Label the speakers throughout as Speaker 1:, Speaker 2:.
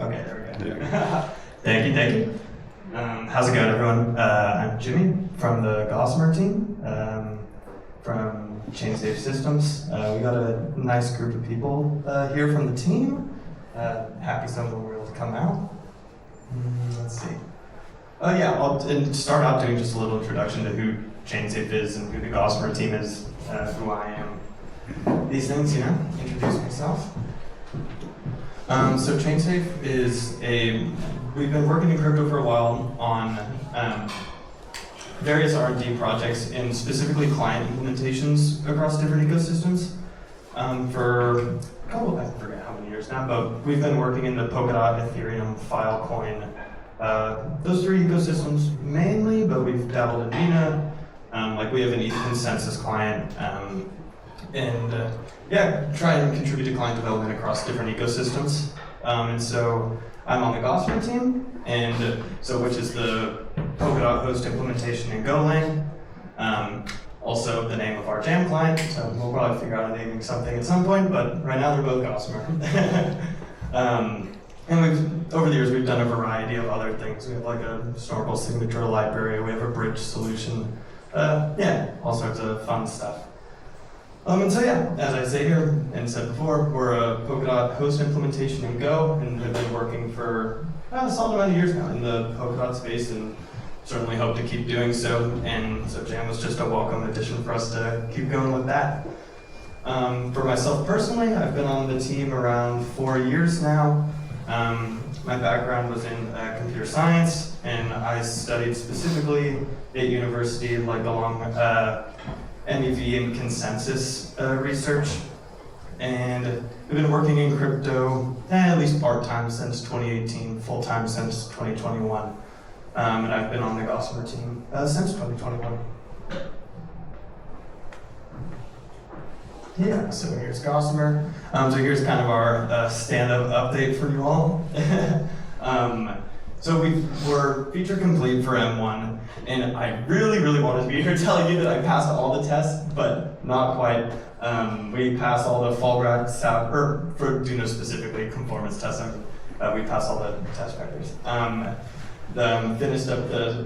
Speaker 1: Okay, there we go. Thank you. How's it going, everyone? I'm Jimmy from the Gossamer team, from ChainSafe Systems. We got a nice group of people here from the team. Happy some of them were able to come out. Let's see. I'll start out doing just a little introduction to who ChainSafe is and who the Gossamer team is, who I am. These things, introduce myself. So ChainSafe is we've been working in crypto for a while on various R&D projects and specifically client implementations across different ecosystems for a couple, I forget how many years now, but we've been working in the Polkadot, Ethereum, Filecoin, those three ecosystems mainly, but we've dabbled in Mina, we have an ETH consensus client, try and contribute to client development across different ecosystems. And so I'm on the Gossamer team, which is the Polkadot host implementation in Golang. Also the name of our Jam client, so we'll probably figure out a naming something at some point, but right now they're both Gossamer. And over the years we've done a variety of other things. We have like a Snorkel signature library, we have a bridge solution, all sorts of fun stuff. As I say here and said before, we're a Polkadot host implementation in Go, and have been working for a solid amount of years now in the Polkadot space, and certainly hope to keep doing so. And so Jam was just a welcome addition for us to keep going with that. For myself personally, I've been on the team around 4 years now. My background was in computer science, and I studied specifically at university, along MEV and consensus research, and we've been working in crypto at least part-time since 2018, full-time since 2021, and I've been on the Gossamer team since 2021. Yeah, so here's Gossamer. So here's kind of our stand-up update for you all. So we're feature complete for M1, and I really wanted to be here telling you that I passed all the tests, but not quite. We passed all the fallback, for Duno specifically, conformance testing. We passed all the test vectors. Finished up the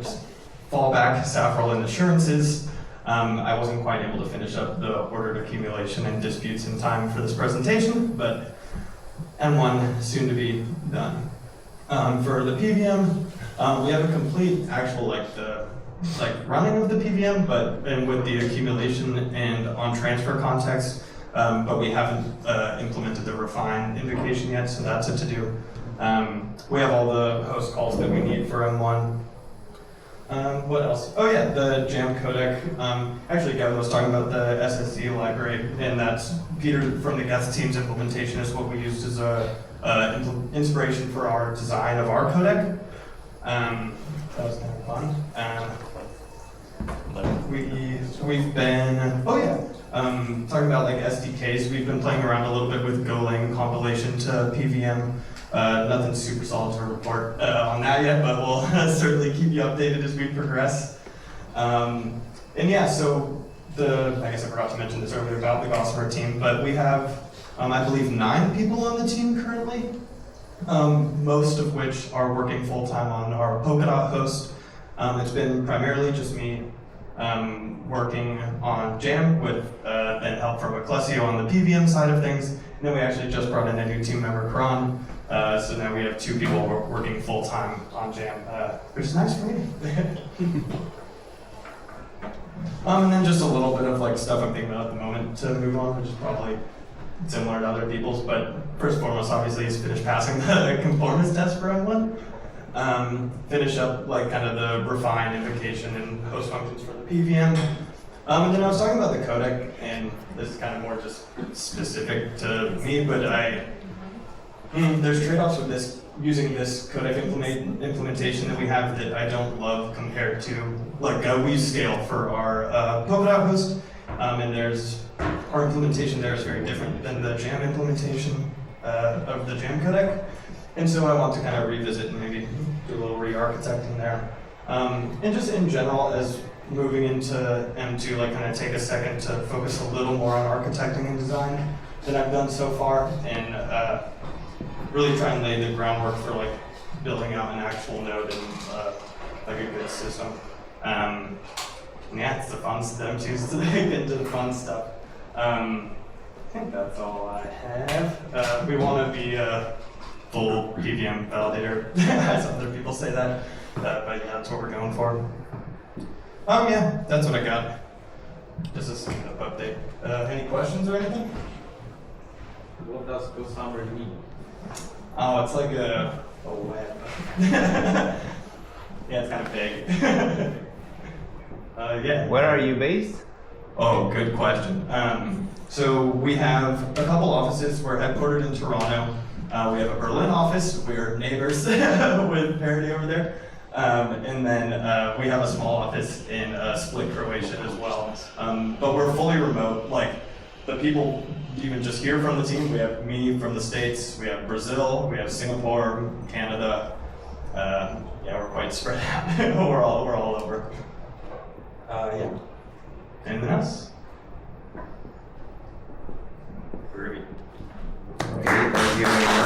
Speaker 1: fallback, Safrol, and assurances. I wasn't quite able to finish up the ordered accumulation and disputes in time for this presentation, but M1 soon to be done. For the PVM, we have a complete actual running of the PVM, and with the accumulation and on transfer context, but we haven't implemented the refine invocation yet, so that's it to do. We have all the host calls that we need for M1. What else? The Jam codec. Actually, Gavin was talking about the SSC library, and that's Peter from the Geth team's implementation is what we used as a inspiration for our design of our codec. That was kind of fun. We've been, talking about SDKs. We've been playing around a little bit with Golang compilation to PVM. Nothing super solid to report on that yet, but we'll certainly keep you updated as we progress. I guess I forgot to mention this earlier about the Gossamer team, but we have, I believe, 9 people on the team currently, most of which are working full-time on our Polkadot host. It's been primarily just me working on Jam with then help from Ecclesio on the PVM side of things. And then we actually just brought in a new team member, Karan. So now we have 2 people working full-time on Jam, which is nice for me. And then just a little bit of stuff I'm thinking about at the moment to move on, which is probably similar to other people's, but first and foremost, obviously, is finish passing the conformance test for M1. Finish up kind of the refine invocation and host functions for the PVM. And then I was talking about the codec, and this is kind of more just specific to me, but there's trade-offs with this, using this codec implementation that we have that I don't love compared to we use Scale for our Polkadot host, and our implementation there is very different than the Jam implementation of the Jam codec, and so I want to kind of revisit and maybe do a little re-architecting there. And just in general, as moving into M2, kind of take a second to focus a little more on architecting and design than I've done so far, and really try and lay the groundwork for like building out an actual node and like a good system. Yeah, it's the fun stuff. I'm choosing to get into the fun stuff. I think that's all I have. We want to be a full PVM validator, as other people say that. But yeah, that's what we're going for. Yeah, that's what I got. Just a stand-up update. Any questions or anything?
Speaker 2: What does Gossamer mean?
Speaker 1: Oh, it's like a web. Yeah, it's kind of big. Yeah.
Speaker 3: Where are you based?
Speaker 1: Oh, good question. So we have a couple offices. We're headquartered in Toronto. We have a Berlin office. We're neighbors with Parity over there. And then we have a small office in Split, Croatia as well. But we're fully remote. Like the people even just here from the team, we have me from the States, we have Brazil, we have Singapore, Canada. Yeah, we're quite spread out. we're all over. Yeah. Anything else? Groovy.
Speaker 3: Okay, thank you.